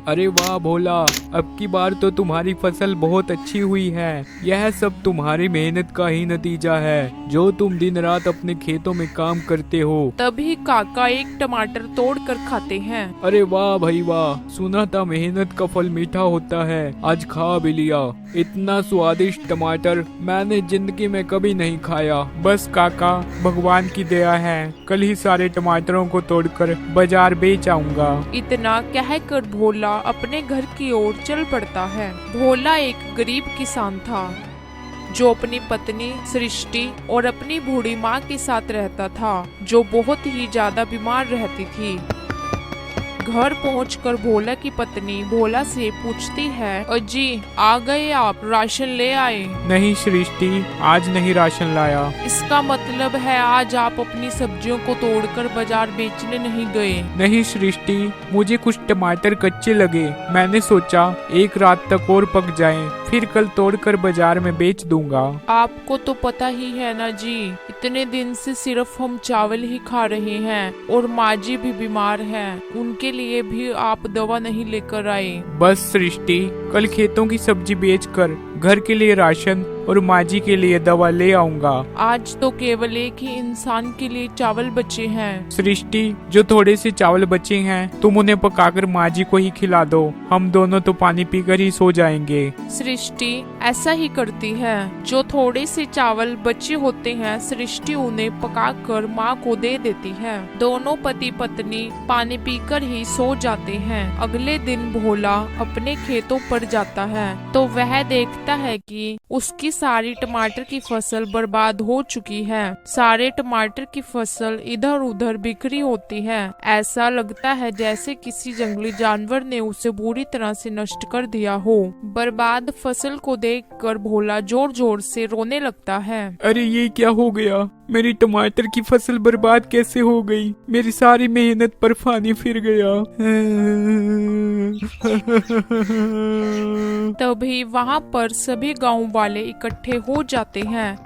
अरे वाह भोला, अब की बार तो तुम्हारी फसल बहुत अच्छी हुई है। यह सब तुम्हारी मेहनत का ही नतीजा है, जो तुम दिन रात अपने खेतों में काम करते हो। तभी काका एक टमाटर तोड़ कर खाते हैं। अरे वाह भाई वाह, सुना था मेहनत का फल मीठा होता है, आज खा भी लिया। इतना स्वादिष्ट टमाटर मैंने जिंदगी में कभी नहीं खाया। बस काका, भगवान की दया है, कल ही सारे टमाटरों को तोड़कर बाजार बेच आऊंगा। इतना कहकर भोला अपने घर की ओर चल पड़ता है। भोला एक गरीब किसान था जो अपनी पत्नी सृष्टि और अपनी बूढ़ी माँ के साथ रहता था, जो बहुत ही ज्यादा बीमार रहती थी। घर पहुंचकर भोला की पत्नी भोला से पूछती है, अजी आ गए आप, राशन ले आए? नहीं सृष्टि, आज नहीं राशन लाया। इसका मतलब है आज आप अपनी सब्जियों को तोड़कर बाजार बेचने नहीं गए? नहीं सृष्टि, मुझे कुछ टमाटर कच्चे लगे, मैंने सोचा एक रात तक और पक जाएं, फिर कल तोड़कर बाजार में बेच दूंगा। आपको तो पता ही है ना जी, इतने दिन से सिर्फ हम चावल ही खा रहे हैं और माँ जी भी बीमार हैं, उनके लिए भी आप दवा नहीं लेकर आए। बस सृष्टि, कल खेतों की सब्जी बेचकर घर के लिए राशन और माँ जी के लिए दवा ले आऊंगा। आज तो केवल एक ही इंसान के लिए चावल बचे हैं। सृष्टि, जो थोड़े से चावल बचे हैं तुम उन्हें पकाकर माँ जी को ही खिला दो, हम दोनों तो पानी पीकर ही सो जाएंगे। सृष्टि ऐसा ही करती है। जो थोड़े से चावल बचे होते हैं सृष्टि उन्हें पकाकर माँ को दे देती है। दोनों पति पत्नी पानी पीकर ही सो जाते हैं। अगले दिन भोला अपने खेतों पर जाता है तो वह देखता है कि उसकी सारी टमाटर की फसल बर्बाद हो चुकी है। सारे टमाटर की फसल इधर उधर बिखरी होती है। ऐसा लगता है जैसे किसी जंगली जानवर ने उसे बुरी तरह से नष्ट कर दिया हो। बर्बाद फसल को देखकर भोला जोर जोर से रोने लगता है। अरे ये क्या हो गया, मेरी टमाटर की फसल बर्बाद कैसे हो गई? मेरी सारी मेहनत पर पानी फिर गया। तभी वहाँ पर सभी गांव वाले इकट्ठे हो जाते हैं।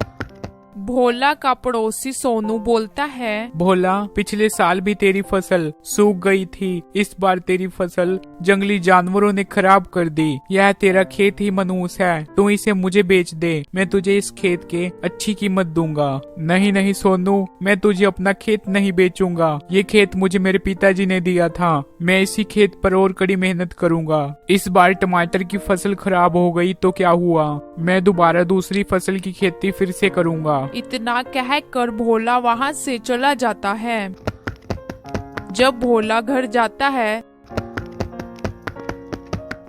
भोला का पड़ोसी सोनू बोलता है, भोला, पिछले साल भी तेरी फसल सूख गई थी, इस बार तेरी फसल जंगली जानवरों ने खराब कर दी। यह तेरा खेत ही मनहूस है, तू इसे मुझे बेच दे, मैं तुझे इस खेत के अच्छी कीमत दूंगा। नहीं नहीं सोनू, मैं तुझे अपना खेत नहीं बेचूंगा, ये खेत मुझे मेरे पिताजी ने दिया था, मैं इसी खेत पर और कड़ी मेहनत करूंगा। इस बार टमाटर की फसल खराब हो गई तो क्या हुआ, मैं दोबारा दूसरी फसल की खेती फिर से करूंगा। इतना कहकर भोला वहाँ से चला जाता है। जब भोला घर जाता है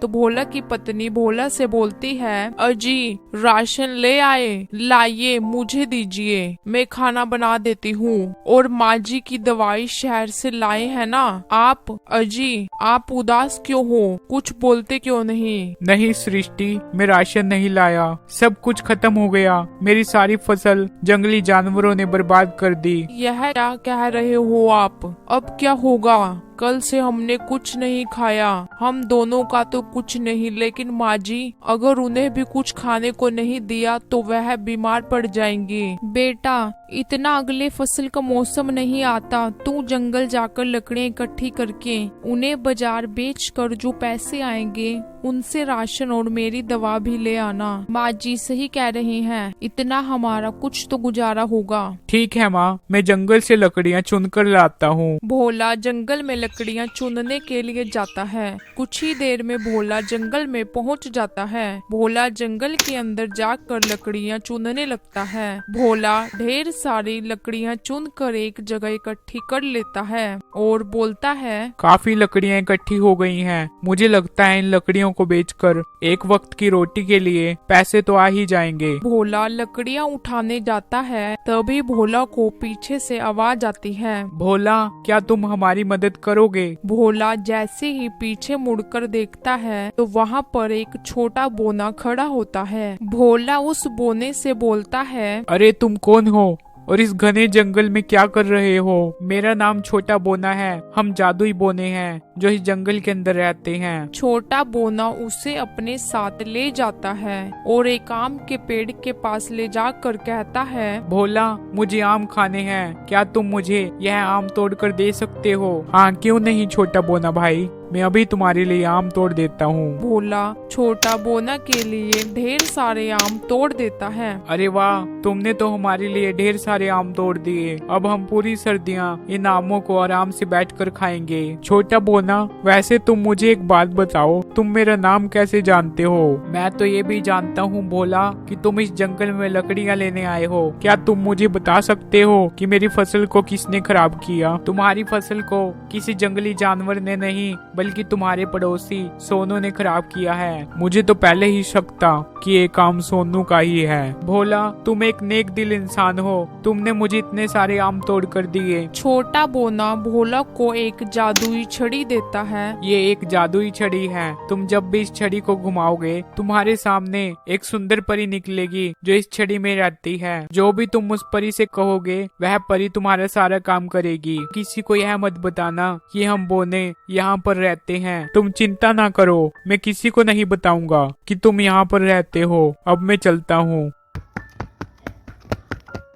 तो भोला की पत्नी भोला से बोलती है, अजी राशन ले आए? लाइए मुझे दीजिए, मैं खाना बना देती हूँ। और माँ जी की दवाई शहर से लाए हैं ना आप? अजी आप उदास क्यों हो, कुछ बोलते क्यों नहीं? नहीं सृष्टि, मैं राशन नहीं लाया, सब कुछ खत्म हो गया, मेरी सारी फसल जंगली जानवरों ने बर्बाद कर दी। यह क्या कह रहे हो आप? अब क्या होगा? कल से हमने कुछ नहीं खाया, हम दोनों का तो कुछ नहीं, लेकिन माँ जी अगर उन्हें भी कुछ खाने को नहीं दिया तो वह बीमार पड़ जाएंगी। बेटा इतना अगले फसल का मौसम नहीं आता, तू जंगल जाकर लकड़ियाँ इकट्ठी करके उन्हें बाजार बेचकर जो पैसे आएंगे उनसे राशन और मेरी दवा भी ले आना। माँ जी सही कह रही हैं, इतना हमारा कुछ तो गुजारा होगा। ठीक है माँ, मैं जंगल से लकड़ियाँ चुनकर लाता हूँ। भोला जंगल में लकड़ियाँ चुनने के लिए जाता है। कुछ ही देर में भोला जंगल में पहुँच जाता है। भोला जंगल के अंदर जाकर लकड़ियाँ चुनने लगता है। भोला ढेर सारी लकड़ियाँ चुनकर एक जगह इकट्ठी कर लेता है और बोलता है, काफी लकड़ियाँ इकट्ठी हो गई हैं, मुझे लगता है इन लकड़ियों को बेचकर एक वक्त की रोटी के लिए पैसे तो आ ही जाएंगे। भोला लकड़ियाँ उठाने जाता है, तभी भोला को पीछे से आवाज आती है, भोला क्या तुम हमारी मदद करोगे? भोला जैसे ही पीछे मुड़कर देखता है तो वहाँ पर एक छोटा बोना खड़ा होता है। भोला उस बोने से बोलता है, अरे तुम कौन हो और इस घने जंगल में क्या कर रहे हो? मेरा नाम छोटा बोना है, हम जादुई बोने हैं जो इस जंगल के अंदर रहते हैं। छोटा बोना उसे अपने साथ ले जाता है और एक आम के पेड़ के पास ले जाकर कहता है, भोला मुझे आम खाने हैं, क्या तुम मुझे यह आम तोड़कर दे सकते हो? हाँ क्यों नहीं छोटा बोना भाई, मैं अभी तुम्हारे लिए आम तोड़ देता हूँ। भोला छोटा बोना के लिए ढेर सारे आम तोड़ देता है। अरे वाह, तुमने तो हमारे लिए ढेर सारे आम तोड़ दिए। अब हम पूरी सर्दियाँ इन आमों को आराम से बैठकर खाएंगे। छोटा बोना, वैसे तुम मुझे एक बात बताओ, तुम मेरा नाम कैसे जानते हो? मैं तो ये भी जानता हूँ भोला कि तुम इस जंगल में लकड़ियाँ लेने आए हो। क्या तुम मुझे बता सकते हो कि मेरी फसल को किसने खराब किया? तुम्हारी फसल को किसी जंगली जानवर ने नहीं, बल्कि तुम्हारे पड़ोसी सोनू ने खराब किया है। मुझे तो पहले ही शक था कि ये काम सोनू का ही है। भोला, तुम एक नेक दिल इंसान हो, तुमने मुझे इतने सारे आम तोड़ कर दिए। छोटा बोना भोला को एक जादुई छड़ी देता है। ये एक जादुई छड़ी है। तुम जब भी इस छड़ी को घुमाओगे, तुम्हारे सामने एक सुंदर परी निकलेगी जो इस छड़ी में रहती है। जो भी तुम उस परी से कहोगे, वह परी तुम्हारा सारा काम करेगी। किसी को यह मत बताना कि हम बोने यहाँ पर रहते हैं। तुम चिंता ना करो, मैं किसी को नहीं बताऊंगा कि तुम यहाँ पर रहते हो। अब मैं चलता हूँ।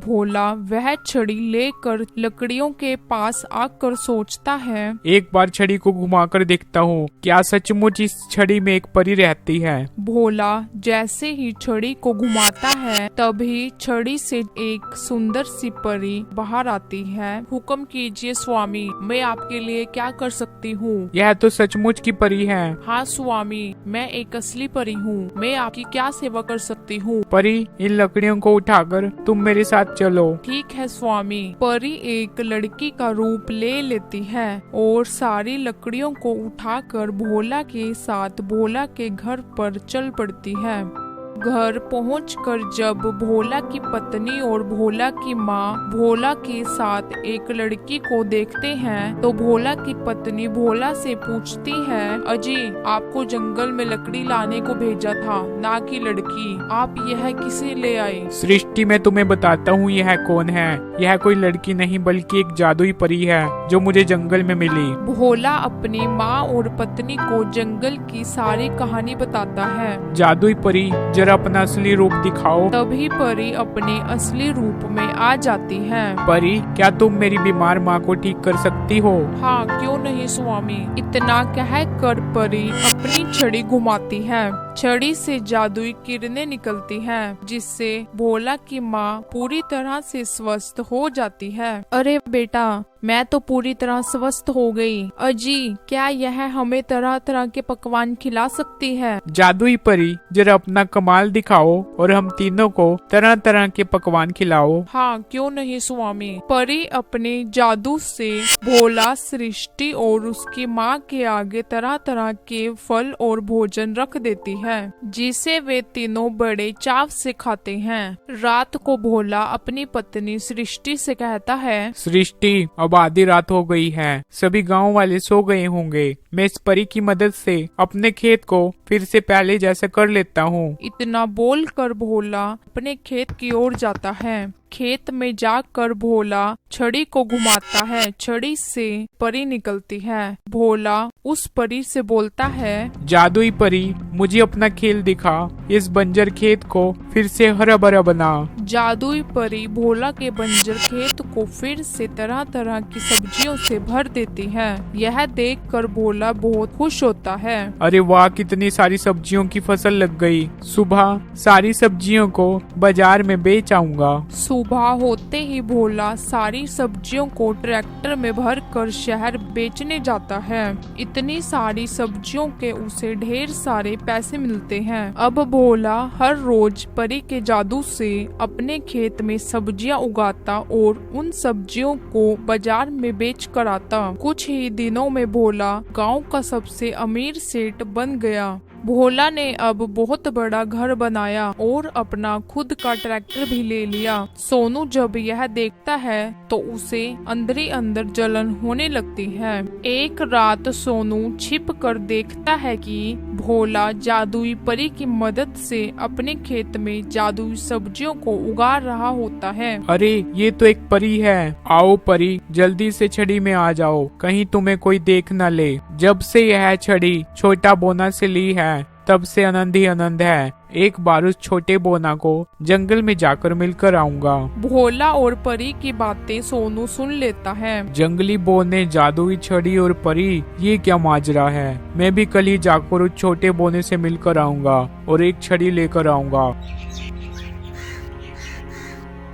भोला वह छड़ी लेकर लकड़ियों के पास आकर सोचता है, एक बार छड़ी को घुमाकर देखता हूँ, क्या सचमुच इस छड़ी में एक परी रहती है? भोला जैसे ही छड़ी को घुमाता है, तभी छड़ी से एक सुंदर सी परी बाहर आती है। हुक्म कीजिए स्वामी, मैं आपके लिए क्या कर सकती हूँ? यह तो सचमुच की परी है। हाँ स्वामी, मैं एक असली परी हूँ। मैं आपकी क्या सेवा कर सकती हूँ? परी, इन लकड़ियों को उठाकर तुम मेरे साथ चलो। ठीक है स्वामी। परी एक लड़की का रूप ले लेती है और सारी लकड़ियों को उठाकर भोला के साथ भोला के घर पर चल पड़ती है। घर पहुंचकर जब भोला की पत्नी और भोला की माँ भोला के साथ एक लड़की को देखते हैं, तो भोला की पत्नी भोला से पूछती है, अजी आपको जंगल में लकड़ी लाने को भेजा था, ना कि लड़की। आप यह किसे ले आए? सृष्टि, मैं तुम्हें बताता हूँ यह कौन है। यह कोई लड़की नहीं बल्कि एक जादुई परी है जो मुझे जंगल में मिली। भोला अपनी माँ और पत्नी को जंगल की सारी कहानी बताता है। जादुई परी, जरा अपना असली रूप दिखाओ। तभी परी अपने असली रूप में आ जाती है। परी, क्या तुम मेरी बीमार माँ को ठीक कर सकती हो? हाँ, क्यों नहीं स्वामी। इतना कहकर परी अपनी छड़ी घुमाती है। छड़ी से जादुई किरणें निकलती हैं, जिससे भोला की माँ पूरी तरह से स्वस्थ हो जाती है। अरे बेटा, मैं तो पूरी तरह स्वस्थ हो गई। अजी, क्या यह हमें तरह तरह के पकवान खिला सकती है? जादुई परी, जरा अपना कमाल दिखाओ और हम तीनों को तरह तरह के पकवान खिलाओ। हाँ, क्यों नहीं स्वामी। परी अपने जादू से भोला, सृष्टि और उसकी माँ के आगे तरह तरह के फल और भोजन रख देती है, जिसे वे तीनों बड़े चाव से खाते हैं। रात को भोला अपनी पत्नी सृष्टि से कहता है, सृष्टि, अब आधी रात हो गई है, सभी गांव वाले सो गए होंगे। मैं इस परी की मदद से अपने खेत को फिर से पहले जैसा कर लेता हूँ। इतना बोलकर भोला अपने खेत की ओर जाता है। खेत में जाकर भोला छड़ी को घुमाता है। छड़ी से परी निकलती है। भोला उस परी से बोलता है, जादुई परी, मुझे अपना खेल दिखा, इस बंजर खेत को फिर से हरा भरा बना। जादुई परी भोला के बंजर खेत को फिर से तरह तरह की सब्जियों से भर देती है। यह देखकर भोला बहुत खुश होता है। अरे वाह, कितनी सारी सब्जियों की फसल लग गई। सुबह सारी सब्जियों को बाजार में बेच आऊंगा। सुबह होते ही भोला सारी सब्जियों को ट्रैक्टर में भरकर शहर बेचने जाता है। इतनी सारी सब्जियों के उसे ढेर सारे पैसे मिलते हैं। अब भोला हर रोज परी के जादू से अपने खेत में सब्जियां उगाता और उन सब्जियों को बाजार में बेच कर आता। कुछ ही दिनों में भोला गांव का सबसे अमीर सेठ बन गया। भोला ने अब बहुत बड़ा घर बनाया और अपना खुद का ट्रैक्टर भी ले लिया। सोनू जब यह देखता है तो उसे अंदर ही अंदर जलन होने लगती है। एक रात सोनू छिप कर देखता है कि भोला जादुई परी की मदद से अपने खेत में जादुई सब्जियों को उगा रहा होता है। अरे, ये तो एक परी है। आओ परी, जल्दी से छड़ी में आ जाओ, कहीं तुम्हें कोई देख न ले। जब से यह छड़ी छोटा बोना से ली है, तब से आनंद ही आनंद है। एक बार उस छोटे बोना को जंगल में जाकर मिलकर आऊंगा। भोला और परी की बातें सोनू सुन लेता है। जंगली बोने, जादुई छड़ी और परी, ये क्या माजरा है। मैं भी कल ही जाकर उस छोटे बोने से मिलकर आऊंगा और एक छड़ी लेकर आऊंगा।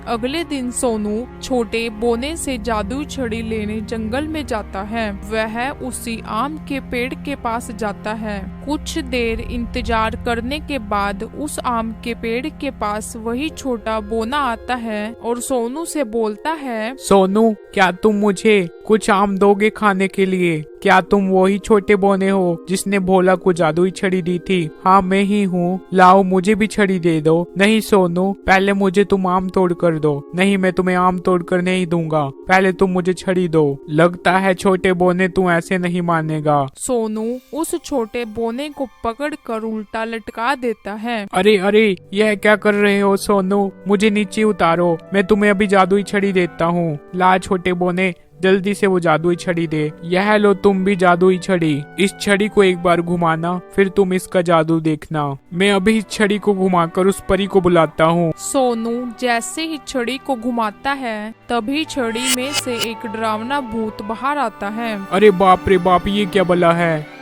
अगले दिन सोनू छोटे बोने से जादुई छड़ी लेने जंगल में जाता है। वह उसी आम के पेड़ के पास जाता है। कुछ देर इंतजार करने के बाद उस आम के पेड़ के पास वही छोटा बोना आता है और सोनू से बोलता है, सोनू, क्या तुम मुझे कुछ आम दोगे खाने के लिए? क्या तुम वही छोटे बोने हो जिसने भोला को जादुई छड़ी दी थी? हाँ, मैं ही हूँ। लाओ, मुझे भी छड़ी दे दो। नहीं सोनू, पहले मुझे तुम आम तोड़ कर दो। नहीं, मैं तुम्हें आम तोड़ कर नहीं दूंगा, पहले तुम मुझे छड़ी दो। लगता है छोटे बोने तू ऐसे नहीं मानेगा। सोनू उस छोटे बोने को पकड़कर उल्टा लटका देता है। अरे अरे, यह क्या कर रहे हो सोनू? मुझे नीचे उतारो, मैं तुम्हें अभी जादुई छड़ी देता हूँ। ला छोटे बोने, जल्दी से वो जादुई छड़ी दे। यह लो तुम भी जादुई छड़ी। इस छड़ी को एक बार घुमाना, फिर तुम इसका जादू देखना। मैं अभी इस छड़ी को घुमाकर उस परी को बुलाता हूँ। सोनू जैसे ही छड़ी को घुमाता है, तभी छड़ी में से एक डरावना भूत बाहर आता है। अरे बाप रे बाप, ये क्या बला है?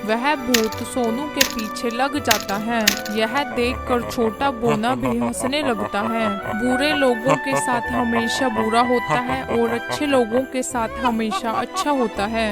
वह भूत सोनू के पीछे लग जाता है। यह देखकर छोटा बोना भी हंसने लगता है। बुरे लोगों के साथ हमेशा बुरा होता है और अच्छे लोगों के साथ हमेशा अच्छा होता है।